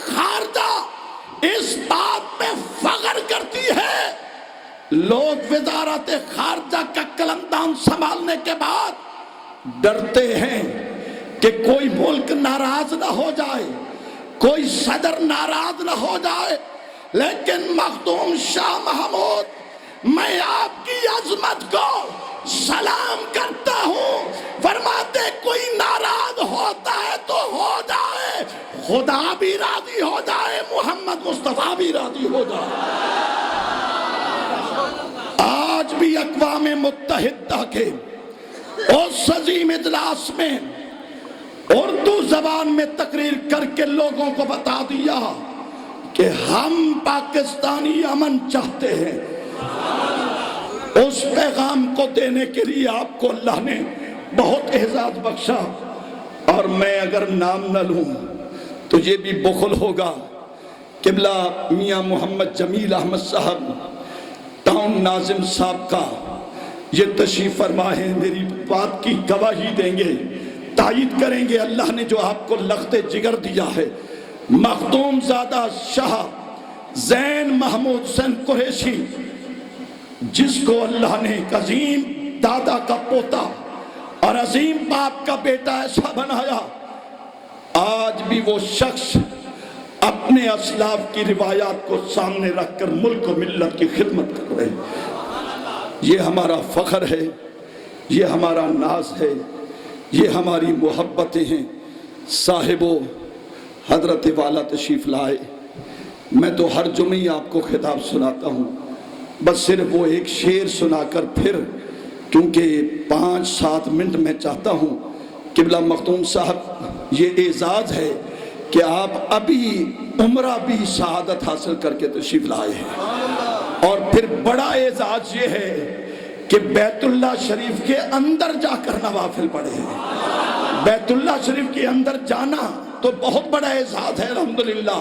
خارجہ اس بات میں فخر کرتی ہے، لوگ وزارت خارجہ کا قلمدان سنبھالنے کے بعد ڈرتے ہیں کہ کوئی ملک ناراض نہ ہو جائے، کوئی صدر ناراض نہ ہو جائے، لیکن مخدوم شاہ محمود میں آپ کی عظمت کو سلام کرتا ہوں، فرماتے کوئی ناراض ہوتا ہے تو ہو جائے، خدا بھی راضی ہو جائے، محمد مصطفیٰ بھی راضی ہو جائے۔ آج بھی اقوام متحدہ کے اس عظیم اجلاس میں اردو زبان میں تقریر کر کے لوگوں کو بتا دیا کہ ہم پاکستانی امن چاہتے ہیں۔ اس پیغام کو دینے کے لیے آپ کو اللہ نے بہت اعزاز بخشا، اور میں اگر نام نہ لوں تو یہ بھی بخل ہوگا۔ قبلہ میاں محمد جمیل احمد صاحب ٹاؤن ناظم صاحب کا یہ تشریف فرما ہے، میری بات کی گواہی دیں گے، تائید کریں گے۔ اللہ نے جو آپ کو لخت جگر دیا ہے، مخدوم زادہ شاہ زین محمود حسین قریشی، جس کو اللہ نے ایک عظیم دادا کا پوتا اور عظیم باپ کا بیٹا ایسا بنایا، آج بھی وہ شخص اپنے اسلاف کی روایات کو سامنے رکھ کر ملک و ملت کی خدمت کر رہے ہیں۔ یہ ہمارا فخر ہے، یہ ہمارا ناز ہے، یہ ہماری محبتیں ہیں۔ صاحبو، حضرت والا تشریف لائے، میں تو ہر جمعے آپ کو خطاب سناتا ہوں، بس صرف وہ ایک شعر سنا کر پھر، کیونکہ 5-7 منٹ میں چاہتا ہوں۔ قبلہ مخدوم صاحب، یہ اعزاز ہے کہ آپ ابھی عمرہ بھی شہادت حاصل کر کے تشریف لائے ہیں، اور پھر بڑا اعزاز یہ ہے کہ بیت اللہ شریف کے اندر جا کر نوافل پڑھے ہیں۔ بیت اللہ شریف کے اندر جانا تو بہت بڑا اعزاز ہے الحمدللہ،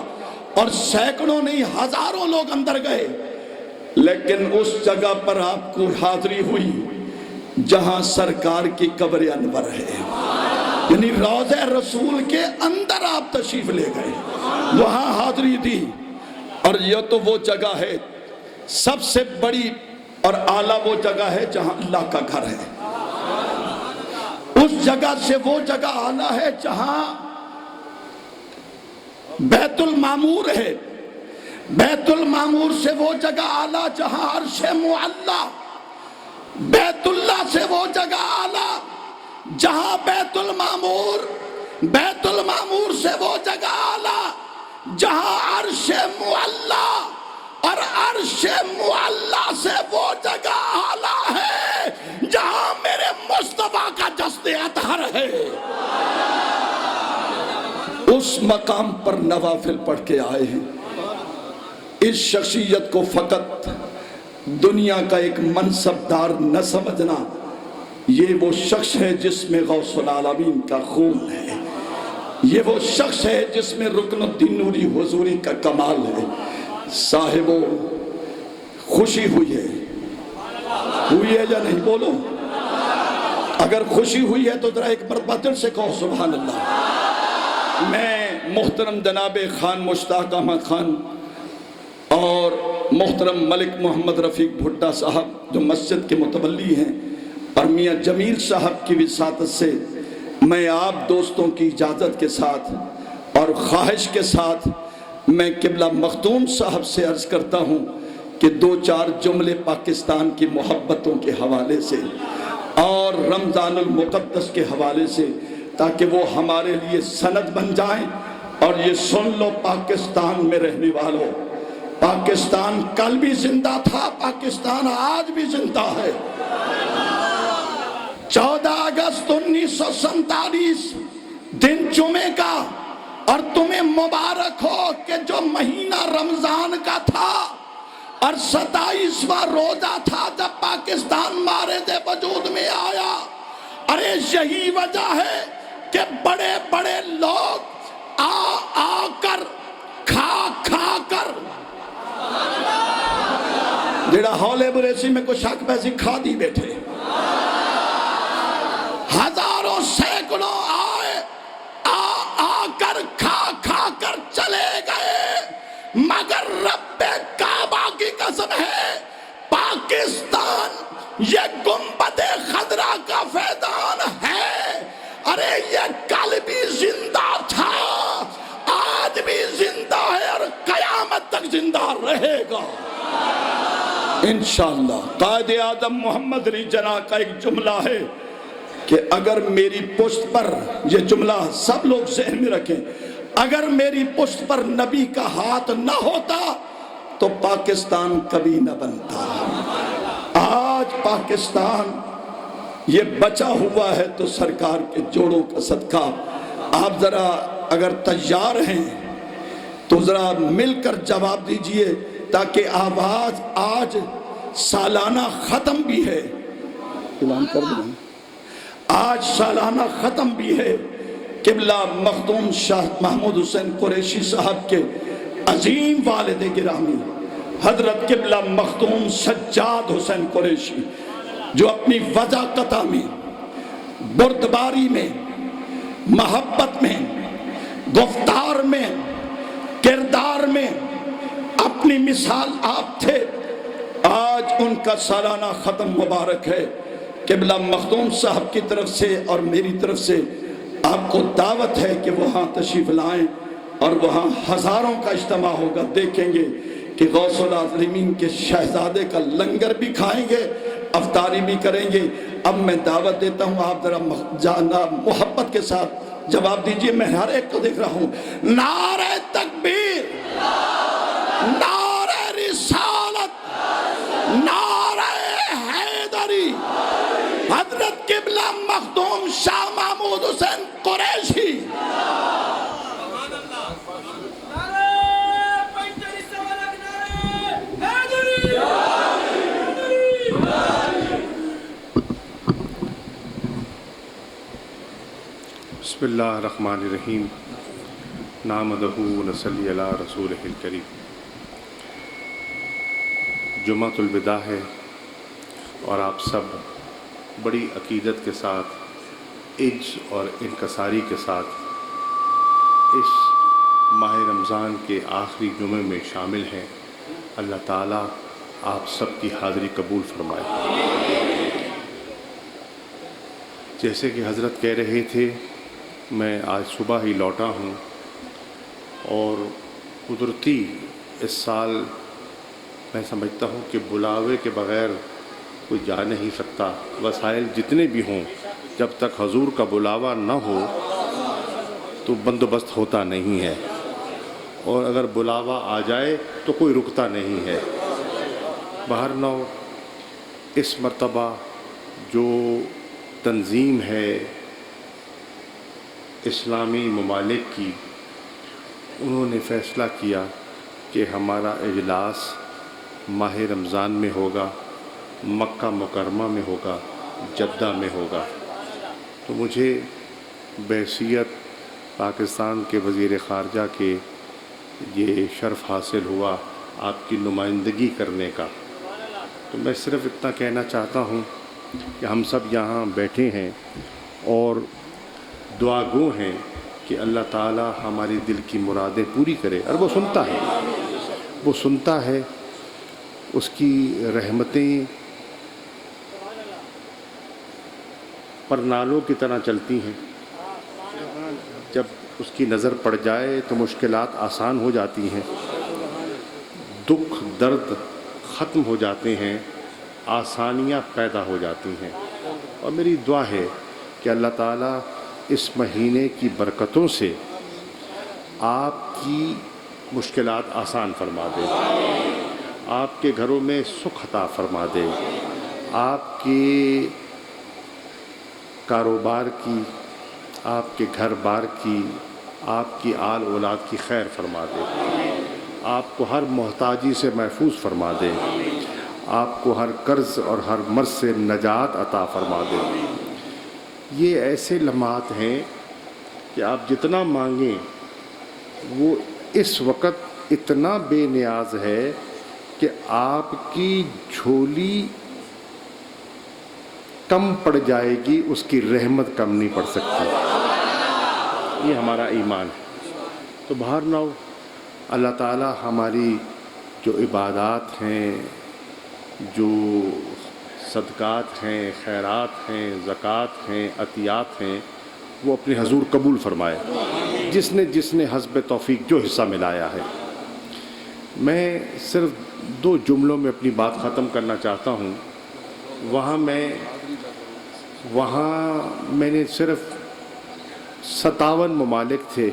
اور سینکڑوں نہیں ہزاروں لوگ اندر گئے، لیکن اس جگہ پر آپ کو حاضری ہوئی جہاں سرکار کی قبر انور ہے، یعنی روضہ رسول کے اندر آپ تشریف لے گئے، وہاں حاضری دی۔ اور یہ تو وہ جگہ ہے سب سے بڑی اور اعلیٰ، وہ جگہ ہے جہاں اللہ کا گھر ہے۔ اس جگہ سے وہ جگہ اعلیٰ ہے جہاں بیت المعمور ہے، بیت المعمور سے وہ جگہ اعلیٰ جہاں عرش معلیٰ، بیت اللہ سے وہ جگہ اعلیٰ جہاں بیت المعمور، بیت المعمور سے وہ جگہ اعلیٰ جہاں عرش معلیٰ، اور عرش معلیٰ سے وہ جگہ اعلیٰ ہے جہاں میرے مصطفیٰ کا جسد اطہر ہے۔ اس مقام پر نوافل پڑھ کے آئے ہیں۔ اس شخصیت کو فقط دنیا کا ایک منصب دار نہ سمجھنا، یہ وہ شخص ہے جس میں غوث العالمین کا خون ہے، یہ وہ شخص ہے جس میں رکن الدین نوری حضوری کا کمال ہے۔ صاحبو، خوشی ہوئی ہے یا نہیں؟ بولو، اگر خوشی ہوئی ہے تو ذرا ایک مرتبہ دل سے کہو سبحان اللہ۔ میں محترم جناب خان مشتاق احمد خان اور محترم ملک محمد رفیق بھٹا صاحب جو مسجد کے متولی ہیں، اور میاں جمیل صاحب کی وساطت سے میں آپ دوستوں کی اجازت کے ساتھ اور خواہش کے ساتھ میں قبلہ مخدوم صاحب سے عرض کرتا ہوں کہ 2-4 جملے پاکستان کی محبتوں کے حوالے سے اور رمضان المقدس کے حوالے سے، تاکہ وہ ہمارے لیے سند بن جائیں۔ اور یہ سن لو پاکستان میں رہنے والوں، پاکستان کل بھی زندہ تھا، پاکستان آج بھی زندہ ہے۔ 14 اگست 1947 دن جمعے کا، اور تمہیں مبارک ہو کہ جو مہینہ رمضان کا تھا اور 27واں روزہ تھا جب پاکستان مارد وجود میں آیا۔ ارے یہی وجہ ہے کہ بڑے بڑے لوگ آ کر کھا کر جڑا ہولے بریسی میں کو شک پیسی کھا دی بیٹھے، ہزاروں سینکڑوں آئے، آ کر کھا کر چلے رب کعبہ کی قسم ہے، پاکستان یہ گنبد خضرا کا فیضان ہے۔ ارے یہ کل بھی زندہ تھا، آج بھی زندہ ہے اور قیامت تک زندہ رہے گا انشاءاللہ۔ قائد اعظم محمد علی جناح کا ایک جملہ ہے کہ اگر میری پشت پر، یہ جملہ سب لوگ ذہن میں رکھیں، اگر میری پشت پر نبی کا ہاتھ نہ ہوتا تو پاکستان کبھی نہ بنتا۔ آج پاکستان یہ بچا ہوا ہے تو سرکار کے جوڑوں کا صدقہ۔ آپ ذرا اگر تیار ہیں تو ذرا مل کر جواب دیجئے تاکہ آواز، آج سالانہ ختم بھی ہے، اعلان کر دیں، آج سالانہ ختم بھی ہے قبلہ مخدوم شاہ محمود حسین قریشی صاحب کے عظیم والد گرامی حضرت قبلہ مخدوم سجاد حسین قریشی، جو اپنی وضاقتہ میں، بردباری میں، محبت میں، گفتار میں، کردار میں اپنی مثال آپ تھے۔ آج ان کا سالانہ ختم مبارک ہے۔ قبلہ مخدوم صاحب کی طرف سے اور میری طرف سے آپ کو دعوت ہے کہ وہاں تشریف لائیں اور وہاں ہزاروں کا اجتماع ہوگا۔ دیکھیں گے کہ غوث العالمین کے شہزادے کا لنگر بھی کھائیں گے، افطاری بھی کریں گے۔ اب میں دعوت دیتا ہوں، آپ ذرا محبت کے ساتھ جواب دیجئے۔ میں ہر ایک کو دیکھ رہا ہوں۔ نعرہ تکبیر، نعرہ رسالت، نعرہ حیدری، حضرت قبلہ مخدوم شاہ محمود حسین قریشی۔ بسم اللہ الرحمن الرحیم، نحمدہ ونصلی علی رسولہ الکریم۔ جمعۃ الوداع ہے اور آپ سب بڑی عقیدت کے ساتھ، عجز اور انکساری کے ساتھ اس ماہ رمضان کے آخری جمعے میں شامل ہیں۔ اللہ تعالیٰ آپ سب کی حاضری قبول فرمائے۔ جیسے کہ حضرت کہہ رہے تھے، میں آج صبح ہی لوٹا ہوں اور قدرتی اس سال میں سمجھتا ہوں کہ بلاوے کے بغیر کوئی جا نہیں سکتا۔ وسائل جتنے بھی ہوں، جب تک حضور کا بلاوا نہ ہو تو بندوبست ہوتا نہیں ہے، اور اگر بلاوا آ جائے تو کوئی رکتا نہیں ہے۔ بہرنو اس مرتبہ جو تنظیم ہے اسلامی ممالک کی، انہوں نے فیصلہ کیا کہ ہمارا اجلاس ماہ رمضان میں ہوگا، مکہ مکرمہ میں ہوگا، جدہ میں ہوگا۔ تو مجھے بحیثیت پاکستان کے وزیر خارجہ کے یہ شرف حاصل ہوا آپ کی نمائندگی کرنے کا۔ تو میں صرف اتنا کہنا چاہتا ہوں کہ ہم سب یہاں بیٹھے ہیں اور دعا گو ہیں کہ اللہ تعالی ہماری دل کی مرادیں پوری کرے، اور وہ سنتا ہے، وہ سنتا ہے۔ اس کی رحمتیں پرنالوں کی طرح چلتی ہیں، جب اس کی نظر پڑ جائے تو مشکلات آسان ہو جاتی ہیں، دکھ درد ختم ہو جاتے ہیں، آسانیاں پیدا ہو جاتی ہیں۔ اور میری دعا ہے کہ اللہ تعالیٰ اس مہینے کی برکتوں سے آپ کی مشکلات آسان فرما دے، آپ کے گھروں میں سکھ عطا فرما دے، آپ کے کاروبار کی، آپ کے گھر بار کی، آپ کی آل اولاد کی خیر فرما دے، آپ کو ہر محتاجی سے محفوظ فرما دے، آپ کو ہر قرض اور ہر مرض سے نجات عطا فرما دے۔ یہ ایسے لمحات ہیں کہ آپ جتنا مانگیں وہ اس وقت اتنا بے نیاز ہے کہ آپ کی جھولی کم پڑ جائے گی، اس کی رحمت کم نہیں پڑ سکتی۔ یہ ہمارا ایمان ہے۔ تو بہرنو اللہ تعالی ہماری جو عبادات ہیں، جو صدقات ہیں، خیرات ہیں، زکوٰۃ ہیں، عطیات ہیں، وہ اپنے حضور قبول فرمائے، جس نے حسب توفیق جو حصہ ملایا ہے۔ میں صرف 2 جملوں میں اپنی بات ختم کرنا چاہتا ہوں۔ وہاں میں نے صرف 57 ممالک تھے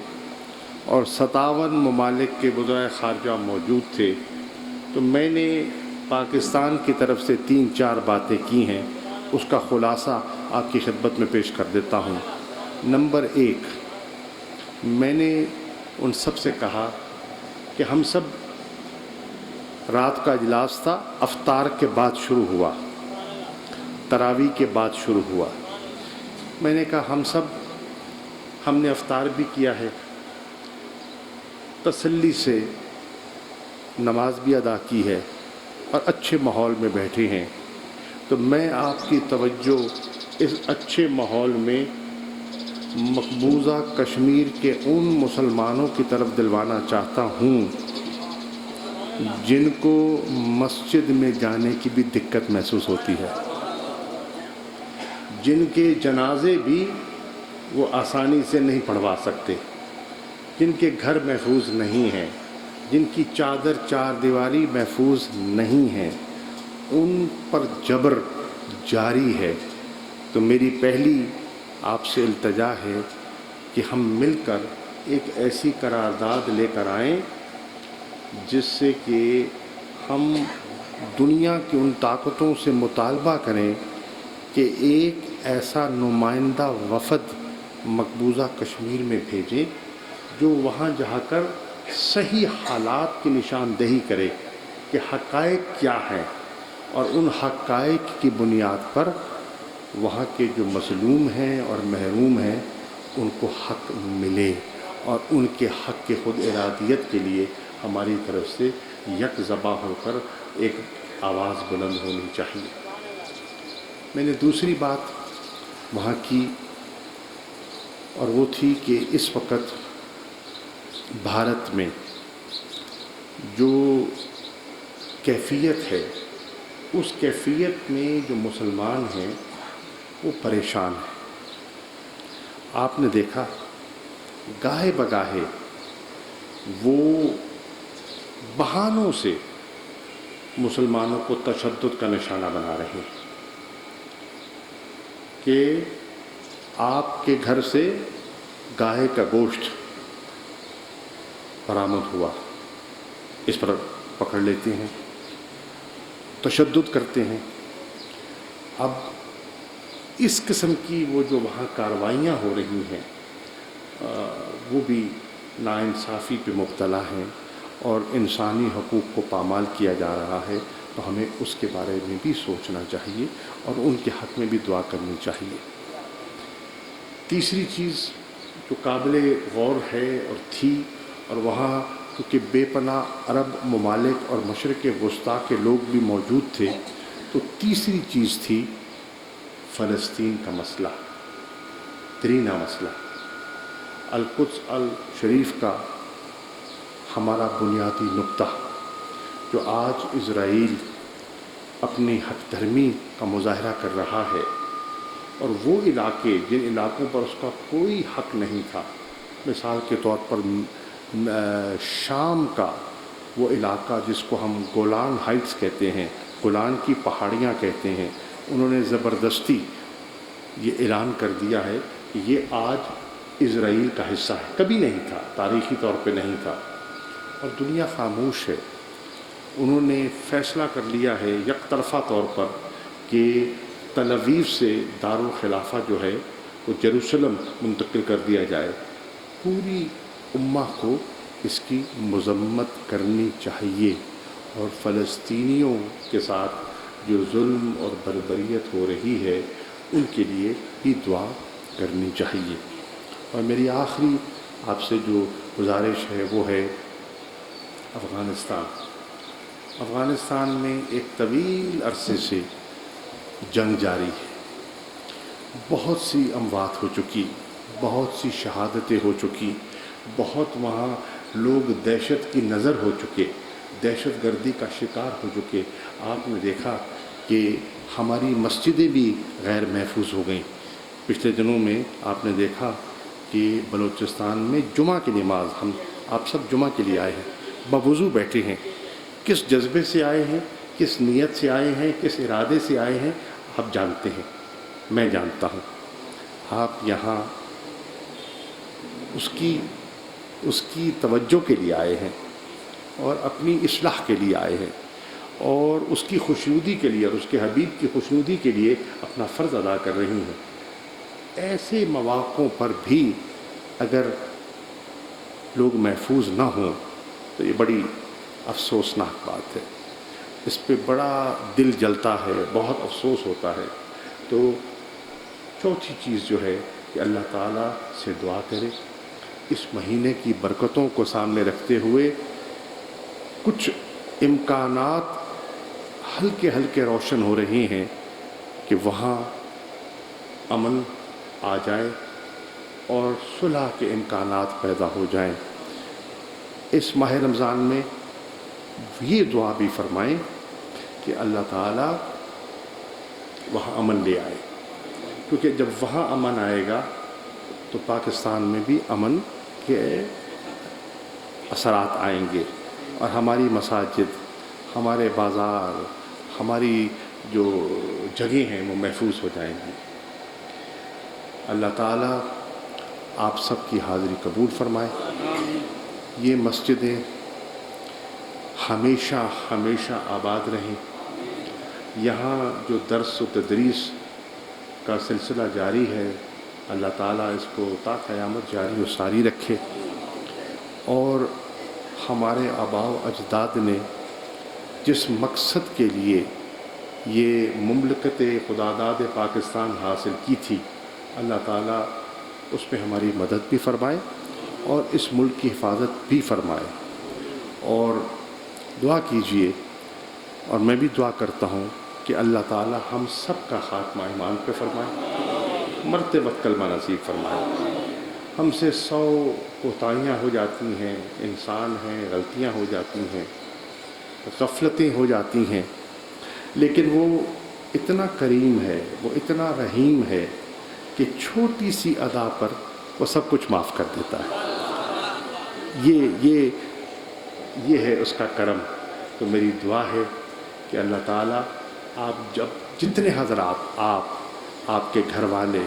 اور 57 ممالک کے وزرائے خارجہ موجود تھے، تو میں نے پاکستان کی طرف سے 3-4 باتیں کی ہیں، اس کا خلاصہ آپ کی خدمت میں پیش کر دیتا ہوں۔ نمبر 1، میں نے ان سب سے کہا کہ ہم سب، رات کا اجلاس تھا، افطار کے بعد شروع ہوا، تراویح کے بعد شروع ہوا۔ میں نے کہا ہم نے افطار بھی کیا ہے، تسلی سے نماز بھی ادا کی ہے اور اچھے ماحول میں بیٹھے ہیں، تو میں آپ کی توجہ اس اچھے ماحول میں مقبوضہ کشمیر کے ان مسلمانوں کی طرف دلوانا چاہتا ہوں جن کو مسجد میں جانے کی بھی دقت محسوس ہوتی ہے، جن کے جنازے بھی وہ آسانی سے نہیں پڑھوا سکتے، جن کے گھر محفوظ نہیں ہیں، جن کی چادر 4 دیواری محفوظ نہیں ہیں، ان پر جبر جاری ہے۔ تو میری پہلی آپ سے التجا ہے کہ ہم مل کر ایک ایسی قرارداد لے کر آئیں جس سے کہ ہم دنیا کی ان طاقتوں سے مطالبہ کریں کہ ایک ایسا نمائندہ وفد مقبوضہ کشمیر میں بھیجیں جو وہاں جا کر صحیح حالات کی نشاندہی کرے کہ حقائق کیا ہیں، اور ان حقائق کی بنیاد پر وہاں کے جو مظلوم ہیں اور محروم ہیں ان کو حق ملے، اور ان کے حق کی خود ارادیت کے لیے ہماری طرف سے یک زباں ہو کر ایک آواز بلند ہونی چاہیے۔ میں نے دوسری بات وہاں کی، اور وہ تھی کہ اس وقت بھارت میں جو کیفیت ہے، اس کیفیت میں جو مسلمان ہیں وہ پریشان ہیں۔ آپ نے دیکھا گاہے بگاہے وہ بہانوں سے مسلمانوں کو تشدد کا نشانہ بنا رہے ہیں کہ آپ کے گھر سے گائے کا گوشت برآمد ہوا، اس پر پکڑ لیتے ہیں، تشدد کرتے ہیں۔ اب اس قسم کی وہ جو وہاں کارروائیاں ہو رہی ہیں وہ بھی ناانصافی پہ مبتلا ہیں اور انسانی حقوق کو پامال کیا جا رہا ہے، تو ہمیں اس کے بارے میں بھی سوچنا چاہیے اور ان کے حق میں بھی دعا کرنی چاہیے۔ تیسری چیز جو قابل غور ہے اور تھی، اور وہاں کیونکہ بے پناہ عرب ممالک اور مشرق وسطیٰ کے لوگ بھی موجود تھے، تو تیسری چیز تھی فلسطین کا مسئلہ، ترینہ مسئلہ، القدس الشریف کا ہمارا بنیادی نقطہ، جو آج اسرائیل اپنی حق دھرمی کا مظاہرہ کر رہا ہے، اور وہ علاقے جن علاقوں پر اس کا کوئی حق نہیں تھا، مثال کے طور پر شام کا وہ علاقہ جس کو ہم گولان ہائٹس کہتے ہیں، گولان کی پہاڑیاں کہتے ہیں، انہوں نے زبردستی یہ اعلان کر دیا ہے کہ یہ آج اسرائیل کا حصہ ہے، کبھی نہیں تھا، تاریخی طور پہ نہیں تھا، اور دنیا خاموش ہے۔ انہوں نے فیصلہ کر لیا ہے یک طرفہ طور پر کہ تل ابیب سے دارالخلافہ جو ہے وہ یروشلم منتقل کر دیا جائے۔ پوری امہ کو اس کی مذمت کرنی چاہیے، اور فلسطینیوں کے ساتھ جو ظلم اور بربریت ہو رہی ہے ان کے لیے بھی دعا کرنی چاہیے۔ اور میری آخری آپ سے جو گزارش ہے وہ ہے افغانستان میں ایک طویل عرصے سے جنگ جاری ہے، بہت سی اموات ہو چکی، بہت سی شہادتیں ہو چکی، بہت وہاں لوگ دہشت کی نظر ہو چکے، دہشت گردی کا شکار ہو چکے. آپ نے دیکھا کہ ہماری مسجدیں بھی غیر محفوظ ہو گئیں. پچھلے دنوں میں آپ نے دیکھا کہ بلوچستان میں جمعہ کی نماز، ہم آپ سب جمعہ کے لیے آئے ہیں، بوضو بیٹھے ہیں. کس جذبے سے آئے ہیں، کس نیت سے آئے ہیں، کس ارادے سے آئے ہیں، آپ جانتے ہیں، میں جانتا ہوں. آپ یہاں اس کی توجہ کے لیے آئے ہیں اور اپنی اصلاح کے لیے آئے ہیں اور اس کی خوشنودی کے لیے اور اس کے حبیب کی خوشنودی کے لیے اپنا فرض ادا کر رہی ہیں. ایسے مواقعوں پر بھی اگر لوگ محفوظ نہ ہوں تو یہ بڑی افسوسناک بات ہے. اس پہ بڑا دل جلتا ہے، بہت افسوس ہوتا ہے. تو چوتھی چیز جو ہے کہ اللہ تعالیٰ سے دعا کرے، اس مہینے کی برکتوں کو سامنے رکھتے ہوئے کچھ امکانات ہلکے ہلکے روشن ہو رہے ہیں کہ وہاں امن آ جائے اور صلح کے امکانات پیدا ہو جائیں. اس ماہ رمضان میں یہ دعا بھی فرمائیں کہ اللہ تعالیٰ وہاں امن لے آئے، کیونکہ جب وہاں امن آئے گا تو پاکستان میں بھی امن کے اثرات آئیں گے اور ہماری مساجد، ہمارے بازار، ہماری جو جگہیں ہیں وہ محفوظ ہو جائیں گی. اللہ تعالیٰ آپ سب کی حاضری قبول فرمائے. یہ مسجدیں ہمیشہ ہمیشہ آباد رہیں. یہاں جو درس و تدریس کا سلسلہ جاری ہے، اللہ تعالیٰ اس کو تا قیامت جاری و ساری رکھے. اور ہمارے آباء و اجداد نے جس مقصد کے لیے یہ مملکت خداداد پاکستان حاصل کی تھی، اللہ تعالیٰ اس میں ہماری مدد بھی فرمائے اور اس ملک کی حفاظت بھی فرمائے. اور دعا کیجئے، اور میں بھی دعا کرتا ہوں کہ اللہ تعالیٰ ہم سب کا خاتمہ ایمان پہ فرمائے، مرتے وقت کلمہ نصیب فرمائے. ہم سے 100 کوتاہیاں ہو جاتی ہیں، انسان ہیں، غلطیاں ہو جاتی ہیں، غفلتیں ہو جاتی ہیں، لیکن وہ اتنا کریم ہے، وہ اتنا رحیم ہے کہ چھوٹی سی ادا پر وہ سب کچھ معاف کر دیتا ہے. یہ ہے اس کا کرم. تو میری دعا ہے کہ اللہ تعالیٰ آپ جتنے حضرات، آپ کے گھر والے،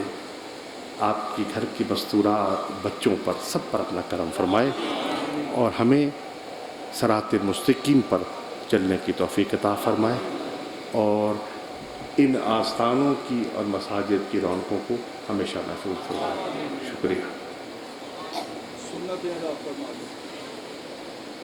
آپ کی گھر کی مستورات، بچوں پر، سب پر اپنا کرم فرمائے اور ہمیں صراط مستقیم پر چلنے کی توفیق عطا فرمائے اور ان آستانوں کی اور مساجد کی رونقوں کو ہمیشہ محفوظ فرمائے. شکریہ.